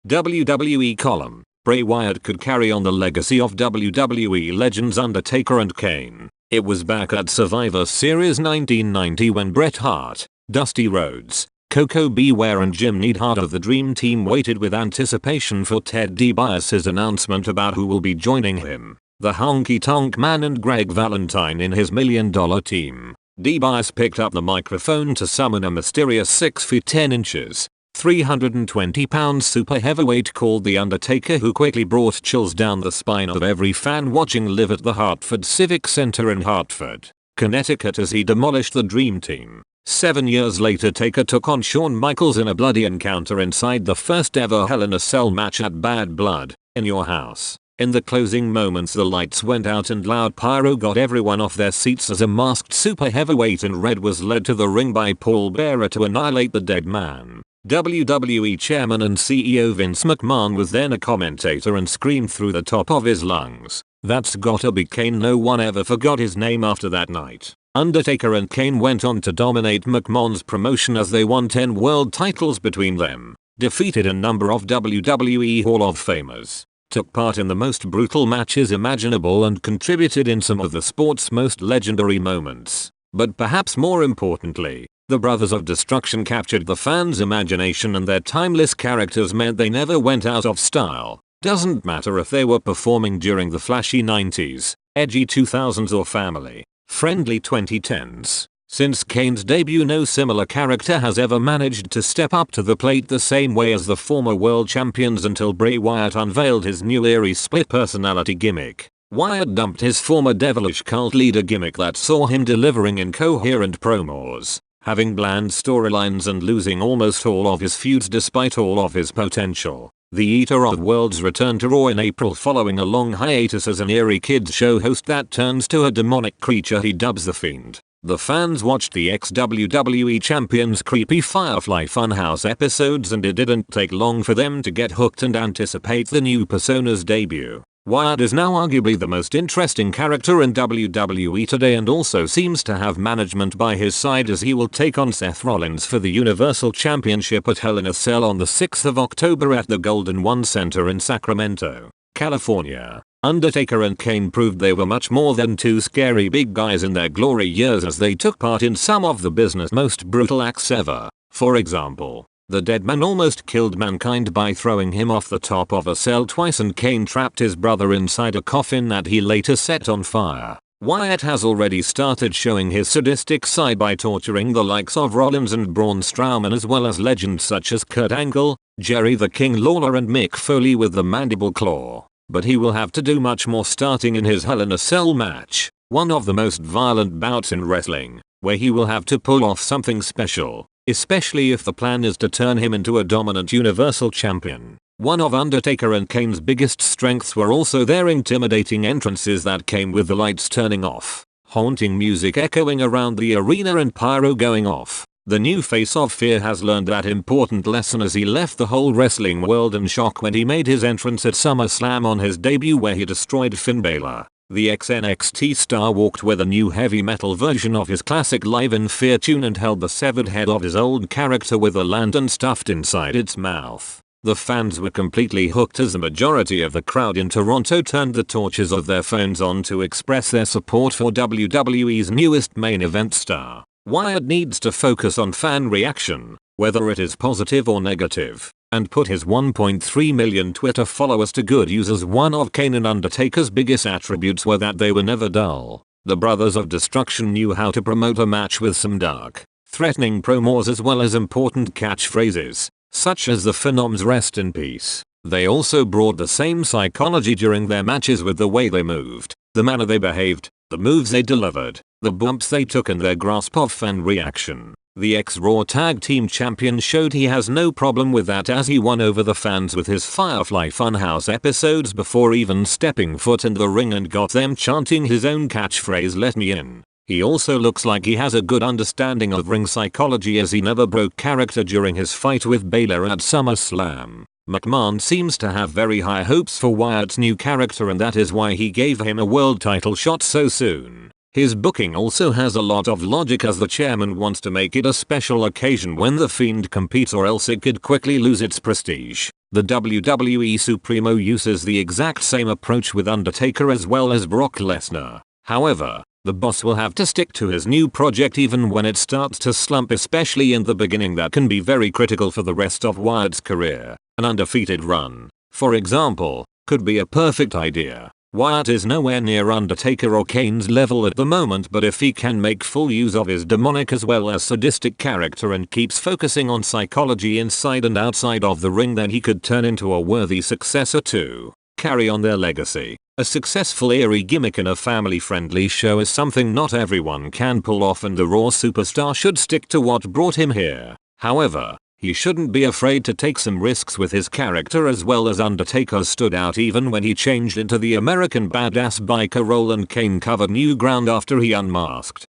WWE column. Bray Wyatt could carry on the legacy of WWE legends Undertaker and Kane. It was back at Survivor Series 1990 when Bret Hart, Dusty Rhodes, Koko B. Ware and Jim Neidhart of the Dream Team waited with anticipation for Ted DiBiase's announcement about who will be joining him, the Honky Tonk Man and Greg Valentine in his $1 million team. DiBiase picked up the microphone to summon a mysterious 6 feet 10 inches, 320 pounds super heavyweight called The Undertaker, who quickly brought chills down the spine of every fan watching live at the Hartford Civic Center in Hartford, Connecticut as he demolished the Dream Team. 7 years later, Taker took on Shawn Michaels in a bloody encounter inside the first ever Hell in a Cell match at Bad Blood, in Your House. In the closing moments the lights went out and loud pyro got everyone off their seats as a masked super heavyweight in red was led to the ring by Paul Bearer to annihilate the dead man. WWE Chairman and CEO Vince McMahon was then a commentator and screamed through the top of his lungs, "That's gotta be Kane." No one ever forgot his name after that night. Undertaker and Kane went on to dominate McMahon's promotion as they won 10 world titles between them, defeated a number of WWE Hall of Famers, took part in the most brutal matches imaginable and contributed in some of the sport's most legendary moments. But perhaps more importantly, the Brothers of Destruction captured the fans' imagination and their timeless characters meant they never went out of style. Doesn't matter if they were performing during the flashy 90s, edgy 2000s or family-friendly 2010s. Since Kane's debut, no similar character has ever managed to step up to the plate the same way as the former world champions until Bray Wyatt unveiled his new eerie split personality gimmick. Wyatt dumped his former devilish cult leader gimmick that saw him delivering incoherent promos, having bland storylines and losing almost all of his feuds despite all of his potential. The Eater of Worlds returned to Raw in April following a long hiatus as an eerie kids show host that turns to a demonic creature he dubs the Fiend. The fans watched the ex-WWE champion's creepy Firefly Funhouse episodes and it didn't take long for them to get hooked and anticipate the new persona's debut. Wyatt is now arguably the most interesting character in WWE today and also seems to have management by his side as he will take on Seth Rollins for the Universal Championship at Hell in a Cell on the 6th of October at the Golden One Center in Sacramento, California. Undertaker and Kane proved they were much more than two scary big guys in their glory years as they took part in some of the business' most brutal acts ever. For example, the dead man almost killed Mankind by throwing him off the top of a cell twice and Kane trapped his brother inside a coffin that he later set on fire. Wyatt has already started showing his sadistic side by torturing the likes of Rollins and Braun Strowman as well as legends such as Kurt Angle, Jerry the King Lawler and Mick Foley with the mandible claw. But he will have to do much more starting in his Hell in a Cell match, one of the most violent bouts in wrestling, where he will have to pull off something special, especially if the plan is to turn him into a dominant Universal Champion. One of Undertaker and Kane's biggest strengths were also their intimidating entrances that came with the lights turning off, haunting music echoing around the arena and pyro going off. The new face of Fear has learned that important lesson as he left the whole wrestling world in shock when he made his entrance at SummerSlam on his debut where he destroyed Finn Balor. The ex-NXT star walked with a new heavy metal version of his classic Live in Fear tune and held the severed head of his old character with a lantern stuffed inside its mouth. The fans were completely hooked as the majority of the crowd in Toronto turned the torches of their phones on to express their support for WWE's newest main event star. Wyatt needs to focus on fan reaction, whether it is positive or negative, and put his 1.3 million Twitter followers to good use as one of Kane and Undertaker's biggest attributes were that they were never dull. The Brothers of Destruction knew how to promote a match with some dark, threatening promos as well as important catchphrases, such as the Phenom's rest in peace. They also brought the same psychology during their matches with the way they moved, the manner they behaved, the moves they delivered, the bumps they took and their grasp of fan reaction. The ex-Raw Tag Team Champion showed he has no problem with that as he won over the fans with his Firefly Funhouse episodes before even stepping foot in the ring and got them chanting his own catchphrase "Let me in." He also looks like he has a good understanding of ring psychology as he never broke character during his fight with Balor at SummerSlam. McMahon seems to have very high hopes for Wyatt's new character and that is why he gave him a world title shot so soon. His booking also has a lot of logic as the chairman wants to make it a special occasion when the Fiend competes or else it could quickly lose its prestige. The WWE Supremo uses the exact same approach with Undertaker as well as Brock Lesnar. However, the boss will have to stick to his new project even when it starts to slump, especially in the beginning. That can be very critical for the rest of Wyatt's career. An undefeated run, for example, could be a perfect idea. Wyatt is nowhere near Undertaker or Kane's level at the moment, but if he can make full use of his demonic as well as sadistic character and keeps focusing on psychology inside and outside of the ring, then he could turn into a worthy successor to carry on their legacy. A successful eerie gimmick in a family-friendly show is something not everyone can pull off, and the Raw superstar should stick to what brought him here. However, he shouldn't be afraid to take some risks with his character as well, as Undertaker stood out even when he changed into the American badass biker role and Kane covered new ground after he unmasked.